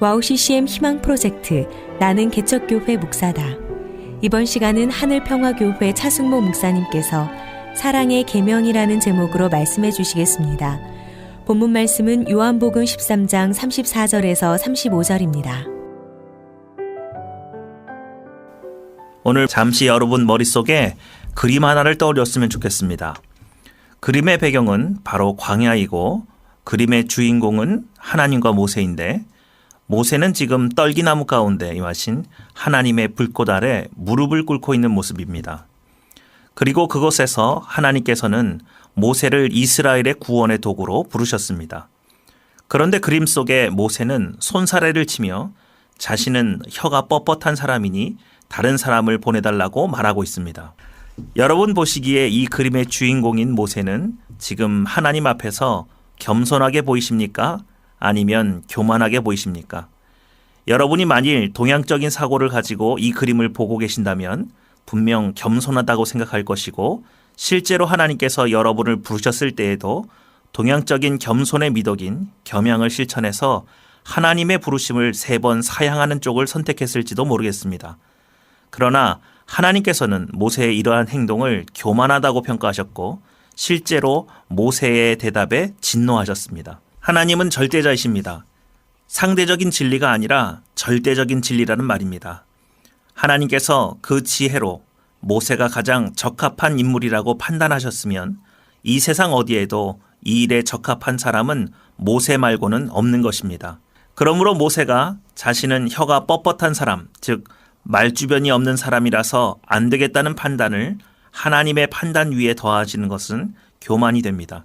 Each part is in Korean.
와우 CCM 희망 프로젝트 나는 개척교회 목사다. 이번 시간은 하늘평화교회 차승모 목사님께서 사랑의 계명이라는 제목으로 말씀해 주시겠습니다. 본문 말씀은 요한복음 13장 34절에서 35절입니다. 오늘 잠시 여러분 머릿속에 그림 하나를 떠올렸으면 좋겠습니다. 그림의 배경은 바로 광야이고 그림의 주인공은 하나님과 모세인데, 모세는 지금 떨기나무 가운데 임하신 하나님의 불꽃 아래 무릎을 꿇고 있는 모습입니다. 그리고 그곳에서 하나님께서는 모세를 이스라엘의 구원의 도구로 부르셨습니다. 그런데 그림 속에 모세는 손사래를 치며 자신은 혀가 뻣뻣한 사람이니 다른 사람을 보내달라고 말하고 있습니다. 여러분 보시기에 이 그림의 주인공인 모세는 지금 하나님 앞에서 겸손하게 보이십니까? 아니면 교만하게 보이십니까? 여러분이 만일 동양적인 사고를 가지고 이 그림을 보고 계신다면 분명 겸손하다고 생각할 것이고, 실제로 하나님께서 여러분을 부르셨을 때에도 동양적인 겸손의 미덕인 겸양을 실천해서 하나님의 부르심을 3번 사양하는 쪽을 선택했을지도 모르겠습니다. 그러나 하나님께서는 모세의 이러한 행동을 교만하다고 평가하셨고, 실제로 모세의 대답에 진노하셨습니다. 하나님은 절대자이십니다. 상대적인 진리가 아니라 절대적인 진리라는 말입니다. 하나님께서 그 지혜로 모세가 가장 적합한 인물이라고 판단하셨으면 이 세상 어디에도 이 일에 적합한 사람은 모세 말고는 없는 것입니다. 그러므로 모세가 자신은 혀가 뻣뻣한 사람, 즉 말주변이 없는 사람이라서 안 되겠다는 판단을 하나님의 판단 위에 더하시는 것은 교만이 됩니다.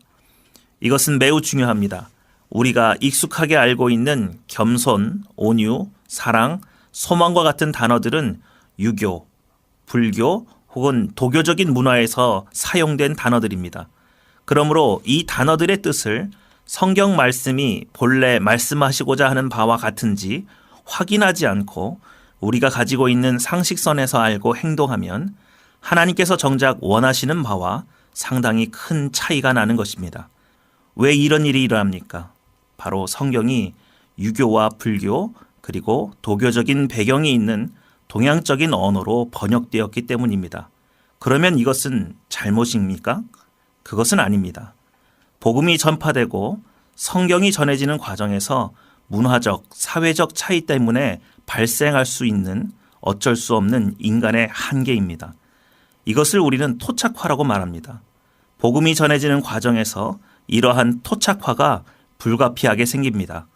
이것은 매우 중요합니다. 우리가 익숙하게 알고 있는 겸손, 온유, 사랑, 소망과 같은 단어들은 유교, 불교 혹은 도교적인 문화에서 사용된 단어들입니다. 그러므로 이 단어들의 뜻을 성경 말씀이 본래 말씀하시고자 하는 바와 같은지 확인하지 않고 우리가 가지고 있는 상식선에서 알고 행동하면 하나님께서 정작 원하시는 바와 상당히 큰 차이가 나는 것입니다. 왜 이런 일이 일어납니까? 바로 성경이 유교와 불교 그리고 도교적인 배경이 있는 동양적인 언어로 번역되었기 때문입니다. 그러면 이것은 잘못입니까? 그것은 아닙니다. 복음이 전파되고 성경이 전해지는 과정에서 문화적, 사회적 차이 때문에 발생할 수 있는 어쩔 수 없는 인간의 한계입니다. 이것을 우리는 토착화라고 말합니다. 복음이 전해지는 과정에서 이러한 토착화가 불가피하게 생깁니다.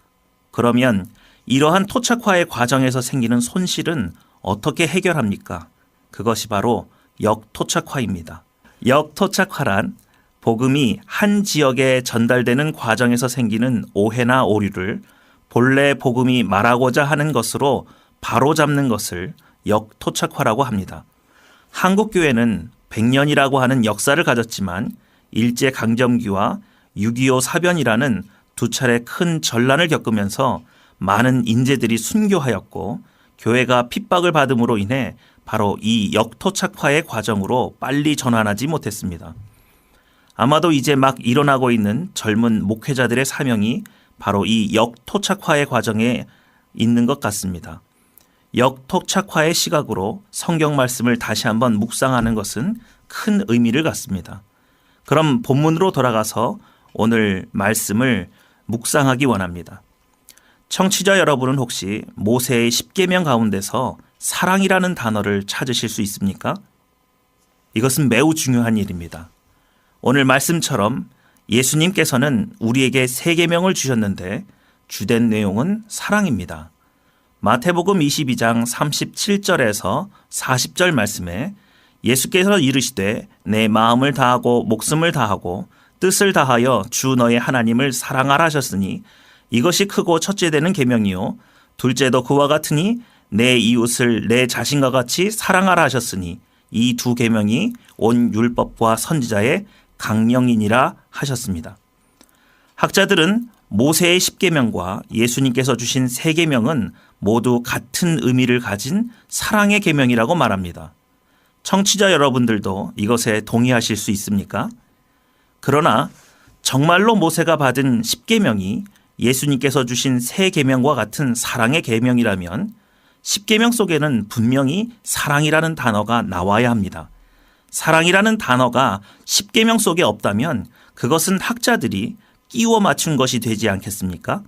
그러면 이러한 토착화의 과정에서 생기는 손실은 어떻게 해결합니까? 그것이 바로 역토착화입니다. 역토착화란 복음이 한 지역에 전달되는 과정에서 생기는 오해나 오류를 본래 복음이 말하고자 하는 것으로 바로잡는 것을 역토착화라고 합니다. 한국교회는 100년이라고 하는 역사를 가졌지만 일제강점기와 6.25 사변이라는 2차례 큰 전란을 겪으면서 많은 인재들이 순교하였고 교회가 핍박을 받음으로 인해 바로 이 역토착화의 과정으로 빨리 전환하지 못했습니다. 아마도 이제 막 일어나고 있는 젊은 목회자들의 사명이 바로 이 역토착화의 과정에 있는 것 같습니다. 역토착화의 시각으로 성경 말씀을 다시 한번 묵상하는 것은 큰 의미를 갖습니다. 그럼 본문으로 돌아가서 오늘 말씀을 묵상하기 원합니다. 청취자 여러분은 혹시 모세의 10계명 가운데서 사랑이라는 단어를 찾으실 수 있습니까? 이것은 매우 중요한 일입니다. 오늘 말씀처럼 예수님께서는 우리에게 3계명을 주셨는데 주된 내용은 사랑입니다. 마태복음 22장 37절에서 40절 말씀에 예수께서 이르시되 내 마음을 다하고 목숨을 다하고 뜻을 다하여 주 너의 하나님을 사랑하라 하셨으니 이것이 크고 첫째 되는 계명이요 둘째도 그와 같으니 내 이웃을 내 자신과 같이 사랑하라 하셨으니 이 2계명이 온 율법과 선지자의 강령이니라 하셨습니다. 학자들은 모세의 10계명과 예수님께서 주신 3계명은 모두 같은 의미를 가진 사랑의 계명이라고 말합니다. 청취자 여러분들도 이것에 동의하실 수 있습니까? 그러나 정말로 모세가 받은 10계명이 예수님께서 주신 새 계명과 같은 사랑의 계명이라면 10계명 속에는 분명히 사랑이라는 단어가 나와야 합니다. 사랑이라는 단어가 10계명 속에 없다면 그것은 학자들이 끼워 맞춘 것이 되지 않겠습니까?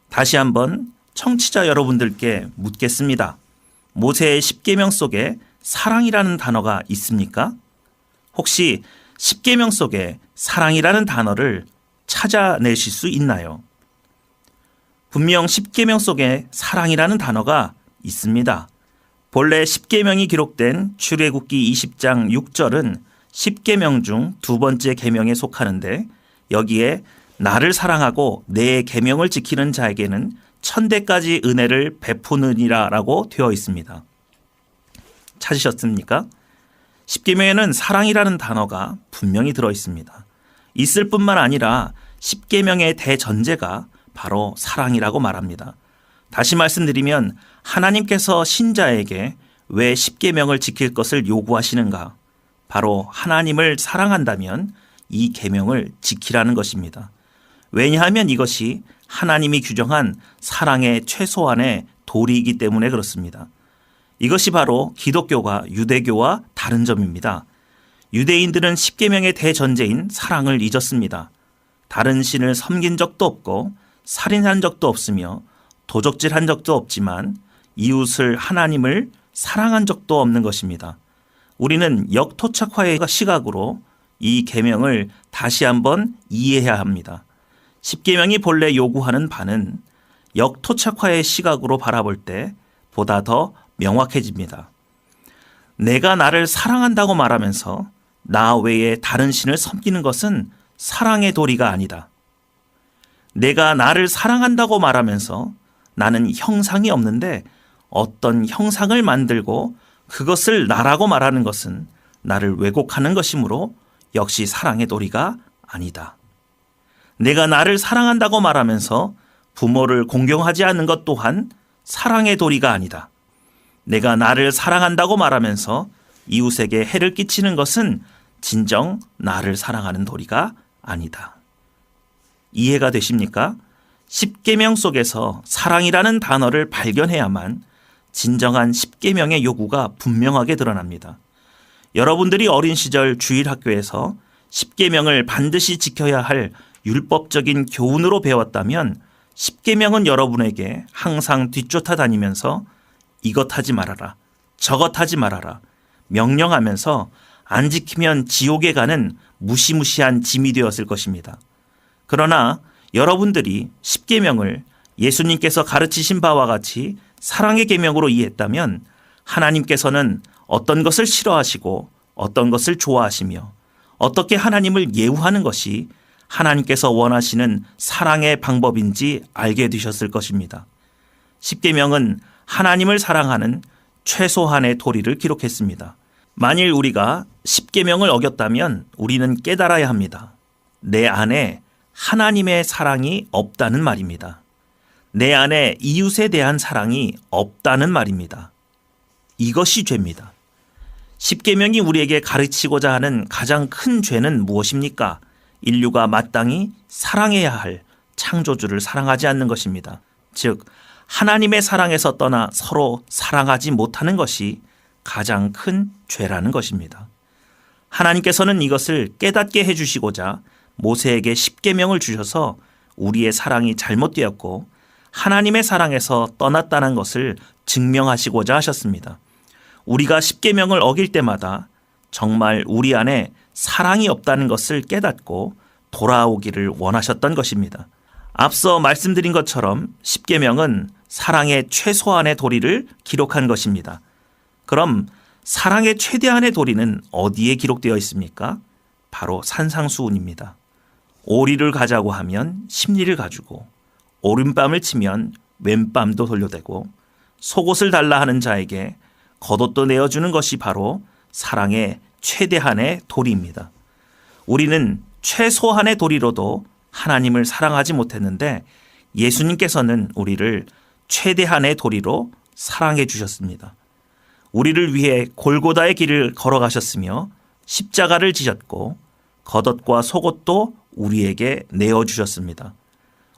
다시 한번 청취자 여러분들께 묻겠습니다. 모세의 10계명 속에 사랑이라는 단어가 있습니까? 혹시 10계명 속에 사랑이라는 단어를 찾아내실 수 있나요? 분명 10계명 속에 사랑이라는 단어가 있습니다. 본래 10계명이 기록된 출애굽기 20장 6절은 10계명 중 두 번째 계명에 속하는데 여기에 나를 사랑하고 내 계명을 지키는 자에게는 1000대까지 은혜를 베푸느니라 라고 되어 있습니다. 찾으셨습니까? 10계명에는 사랑이라는 단어가 분명히 들어 있습니다. 있을 뿐만 아니라 10계명의 대전제가 바로 사랑이라고 말합니다. 다시 말씀드리면 하나님께서 신자에게 왜 10계명을 지킬 것을 요구하시는가? 바로 하나님을 사랑한다면 이 계명을 지키라는 것입니다. 왜냐하면 이것이 하나님이 규정한 사랑의 최소한의 도리이기 때문에 그렇습니다. 이것이 바로 기독교가 유대교와 다른 점입니다. 유대인들은 10계명의 대전제인 사랑을 잊었습니다. 다른 신을 섬긴 적도 없고 살인한 적도 없으며 도적질한 적도 없지만 이웃을 하나님을 사랑한 적도 없는 것입니다. 우리는 역토착화의 시각으로 이 계명을 다시 한번 이해해야 합니다. 10계명이 본래 요구하는 바는 역토착화의 시각으로 바라볼 때 보다 더 명확해집니다. 내가 나를 사랑한다고 말하면서 나 외에 다른 신을 섬기는 것은 사랑의 도리가 아니다. 내가 나를 사랑한다고 말하면서 나는 형상이 없는데 어떤 형상을 만들고 그것을 나라고 말하는 것은 나를 왜곡하는 것이므로 역시 사랑의 도리가 아니다. 내가 나를 사랑한다고 말하면서 부모를 공경하지 않는 것 또한 사랑의 도리가 아니다. 내가 나를 사랑한다고 말하면서 이웃에게 해를 끼치는 것은 진정 나를 사랑하는 도리가 아니다. 이해가 되십니까? 10계명 속에서 사랑이라는 단어를 발견해야만 진정한 10계명의 요구가 분명하게 드러납니다. 여러분들이 어린 시절 주일학교에서 10계명을 반드시 지켜야 할 율법적인 교훈으로 배웠다면 10계명은 여러분에게 항상 뒤쫓아다니면서 이것 하지 말아라, 저것 하지 말아라 명령하면서 안 지키면 지옥에 가는 무시무시한 짐이 되었을 것입니다. 그러나 여러분들이 10계명을 예수님께서 가르치신 바와 같이 사랑의 계명으로 이해했다면 하나님께서는 어떤 것을 싫어하시고 어떤 것을 좋아하시며 어떻게 하나님을 예우하는 것이 하나님께서 원하시는 사랑의 방법인지 알게 되셨을 것입니다. 10계명은 하나님을 사랑하는 최소한의 도리를 기록했습니다. 만일 우리가 10계명을 어겼다면 우리는 깨달아야 합니다. 내 안에 하나님의 사랑이 없다는 말입니다. 내 안에 이웃에 대한 사랑이 없다는 말입니다. 이것이 죄입니다. 10계명이 우리에게 가르치고자 하는 가장 큰 죄는 무엇입니까? 인류가 마땅히 사랑해야 할 창조주를 사랑하지 않는 것입니다. 즉 하나님의 사랑에서 떠나 서로 사랑하지 못하는 것이 가장 큰 죄라는 것입니다. 하나님께서는 이것을 깨닫게 해주시고자 모세에게 10계명을 주셔서 우리의 사랑이 잘못되었고 하나님의 사랑에서 떠났다는 것을 증명하시고자 하셨습니다. 우리가 10계명을 어길 때마다 정말 우리 안에 사랑이 없다는 것을 깨닫고 돌아오기를 원하셨던 것입니다. 앞서 말씀드린 것처럼 10계명은 사랑의 최소한의 도리를 기록한 것입니다. 그럼 사랑의 최대한의 도리는 어디에 기록되어 있습니까? 바로 산상수훈입니다. 오리를 가자고 하면 십리를 가주고 오른밤을 치면 왼밤도 돌려대고 속옷을 달라 하는 자에게 겉옷도 내어주는 것이 바로 사랑의 최대한의 도리입니다. 우리는 최소한의 도리로도 하나님을 사랑하지 못했는데 예수님께서는 우리를 최대한의 도리로 사랑해 주셨습니다. 우리를 위해 골고다의 길을 걸어가셨으며 십자가를 지셨고 겉옷과 속옷도 우리에게 내어주셨습니다.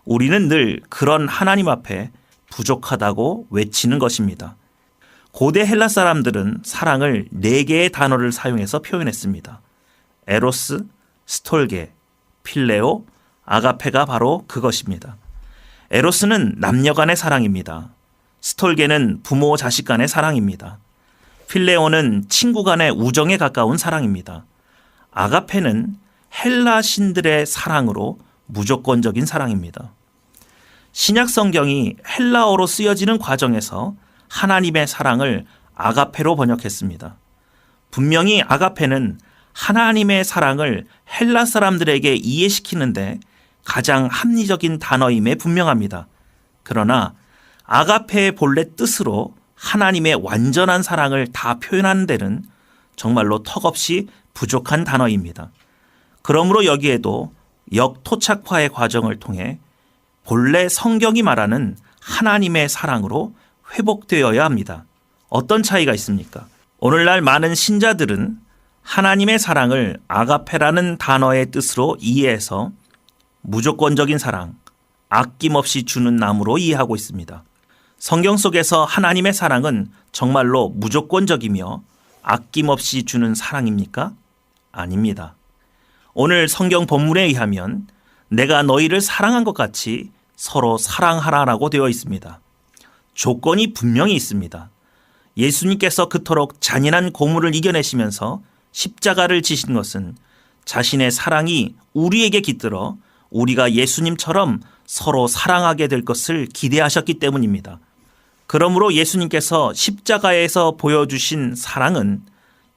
우리는 늘 그런 하나님 앞에 부족하다고 외치는 것입니다. 고대 헬라 사람들은 사랑을 4개의 단어를 사용해서 표현했습니다. 에로스, 스톨게, 필레오, 아가페가 바로 그것입니다. 에로스는 남녀 간의 사랑입니다. 스톨게는 부모 자식 간의 사랑입니다. 필레오는 친구 간의 우정에 가까운 사랑입니다. 아가페는 헬라 신들의 사랑으로 무조건적인 사랑입니다. 신약 성경이 헬라어로 쓰여지는 과정에서 하나님의 사랑을 아가페로 번역했습니다. 분명히 아가페는 하나님의 사랑을 헬라 사람들에게 이해시키는데 가장 합리적인 단어임에 분명합니다. 그러나 아가페의 본래 뜻으로 하나님의 완전한 사랑을 다 표현하는 데는 정말로 턱없이 부족한 단어입니다. 그러므로 여기에도 역토착화의 과정을 통해 본래 성경이 말하는 하나님의 사랑으로 회복되어야 합니다. 어떤 차이가 있습니까? 오늘날 많은 신자들은 하나님의 사랑을 아가페라는 단어의 뜻으로 이해해서 무조건적인 사랑, 아낌없이 주는 나무로 이해하고 있습니다. 성경 속에서 하나님의 사랑은 정말로 무조건적이며 아낌없이 주는 사랑입니까? 아닙니다. 오늘 성경 본문에 의하면 내가 너희를 사랑한 것 같이 서로 사랑하라라고 되어 있습니다. 조건이 분명히 있습니다. 예수님께서 그토록 잔인한 고문을 이겨내시면서 십자가를 지신 것은 자신의 사랑이 우리에게 깃들어 우리가 예수님처럼 서로 사랑하게 될 것을 기대하셨기 때문입니다. 그러므로 예수님께서 십자가에서 보여주신 사랑은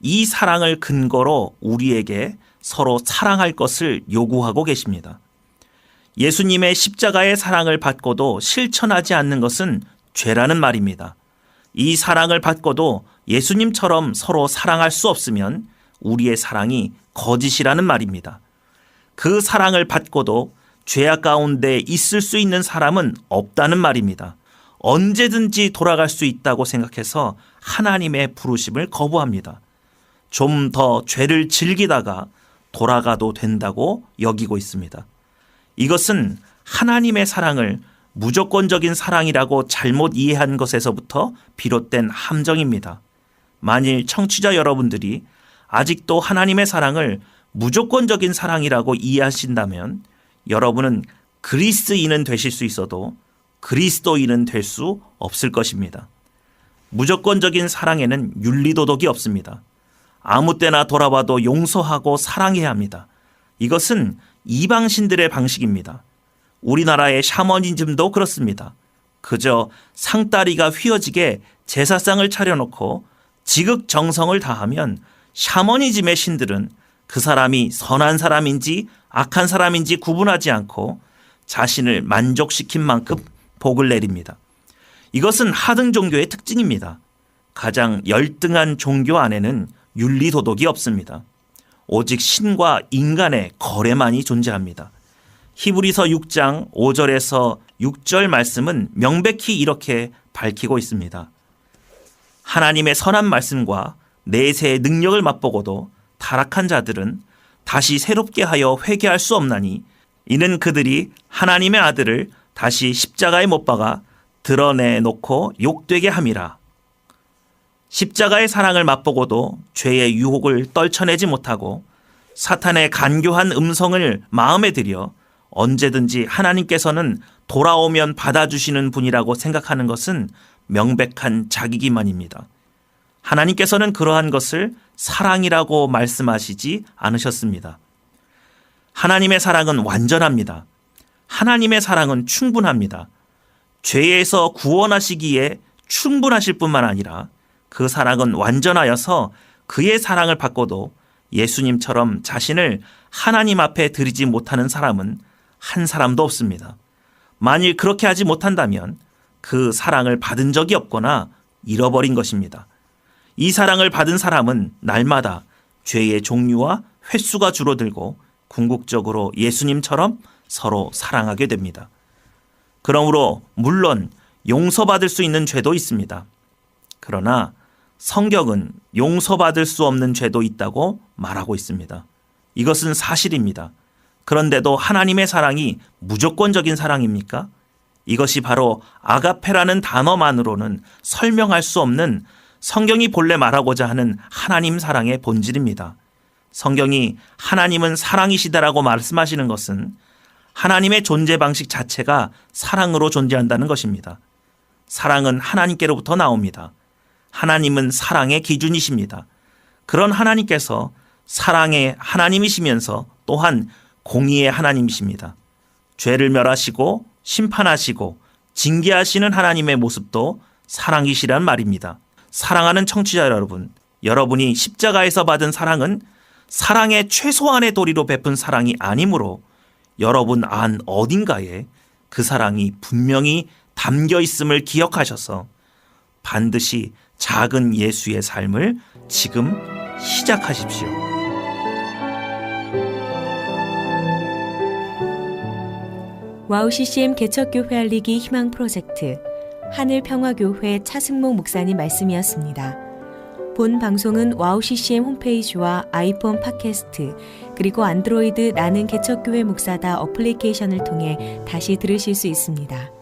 이 사랑을 근거로 우리에게 서로 사랑할 것을 요구하고 계십니다. 예수님의 십자가의 사랑을 받고도 실천하지 않는 것은 죄라는 말입니다. 이 사랑을 받고도 예수님처럼 서로 사랑할 수 없으면 우리의 사랑이 거짓이라는 말입니다. 그 사랑을 받고도 죄악 가운데 있을 수 있는 사람은 없다는 말입니다. 언제든지 돌아갈 수 있다고 생각해서 하나님의 부르심을 거부합니다. 좀 더 죄를 즐기다가 돌아가도 된다고 여기고 있습니다. 이것은 하나님의 사랑을 무조건적인 사랑이라고 잘못 이해한 것에서부터 비롯된 함정입니다. 만일 청취자 여러분들이 아직도 하나님의 사랑을 무조건적인 사랑이라고 이해하신다면 여러분은 그리스인은 되실 수 있어도 그리스도인은 될 수 없을 것입니다. 무조건적인 사랑에는 윤리도덕이 없습니다. 아무 때나 돌아봐도 용서하고 사랑해야 합니다. 이것은 이방신들의 방식입니다. 우리나라의 샤머니즘도 그렇습니다. 그저 상다리가 휘어지게 제사상을 차려놓고 지극정성을 다하면 샤머니즘의 신들은 그 사람이 선한 사람인지 악한 사람인지 구분하지 않고 자신을 만족시킨 만큼 복을 내립니다. 이것은 하등 종교의 특징입니다. 가장 열등한 종교 안에는 윤리도덕이 없습니다. 오직 신과 인간의 거래만이 존재합니다. 히브리서 6장 5절에서 6절 말씀은 명백히 이렇게 밝히고 있습니다. 하나님의 선한 말씀과 내세의 능력을 맛보고도 타락한 자들은 다시 새롭게 하여 회개할 수 없나니 이는 그들이 하나님의 아들을 다시 십자가에 못 박아 드러내놓고 욕되게 함이라. 십자가의 사랑을 맛보고도 죄의 유혹을 떨쳐내지 못하고 사탄의 간교한 음성을 마음에 들여 언제든지 하나님께서는 돌아오면 받아주시는 분이라고 생각하는 것은 명백한 자기기만입니다. 하나님께서는 그러한 것을 사랑이라고 말씀하시지 않으셨습니다. 하나님의 사랑은 완전합니다. 하나님의 사랑은 충분합니다. 죄에서 구원하시기에 충분하실 뿐만 아니라 그 사랑은 완전하여서 그의 사랑을 받고도 예수님처럼 자신을 하나님 앞에 드리지 못하는 사람은 한 사람도 없습니다. 만일 그렇게 하지 못한다면 그 사랑을 받은 적이 없거나 잃어버린 것입니다. 이 사랑을 받은 사람은 날마다 죄의 종류와 횟수가 줄어들고 궁극적으로 예수님처럼 서로 사랑하게 됩니다. 그러므로 물론 용서받을 수 있는 죄도 있습니다. 그러나 성경은 용서받을 수 없는 죄도 있다고 말하고 있습니다. 이것은 사실입니다. 그런데도 하나님의 사랑이 무조건적인 사랑입니까? 이것이 바로 아가페라는 단어만으로는 설명할 수 없는 성경이 본래 말하고자 하는 하나님 사랑의 본질입니다. 성경이 하나님은 사랑이시다라고 말씀하시는 것은 하나님의 존재 방식 자체가 사랑으로 존재한다는 것입니다. 사랑은 하나님께로부터 나옵니다. 하나님은 사랑의 기준이십니다. 그런 하나님께서 사랑의 하나님이시면서 또한 공의의 하나님이십니다. 죄를 멸하시고 심판하시고 징계하시는 하나님의 모습도 사랑이시란 말입니다. 사랑하는 청취자 여러분, 여러분이 십자가에서 받은 사랑은 사랑의 최소한의 도리로 베푼 사랑이 아니므로 여러분 안 어딘가에 그 사랑이 분명히 담겨 있음을 기억하셔서 반드시 작은 예수의 삶을 지금 시작하십시오. 와우 CCM 개척교회 알리기 희망 프로젝트 하늘평화교회 차승목 목사님 말씀이었습니다. 본 방송은 와우 CCM 홈페이지와 아이폰 팟캐스트 그리고 안드로이드 나는 개척교회 목사다 어플리케이션을 통해 다시 들으실 수 있습니다.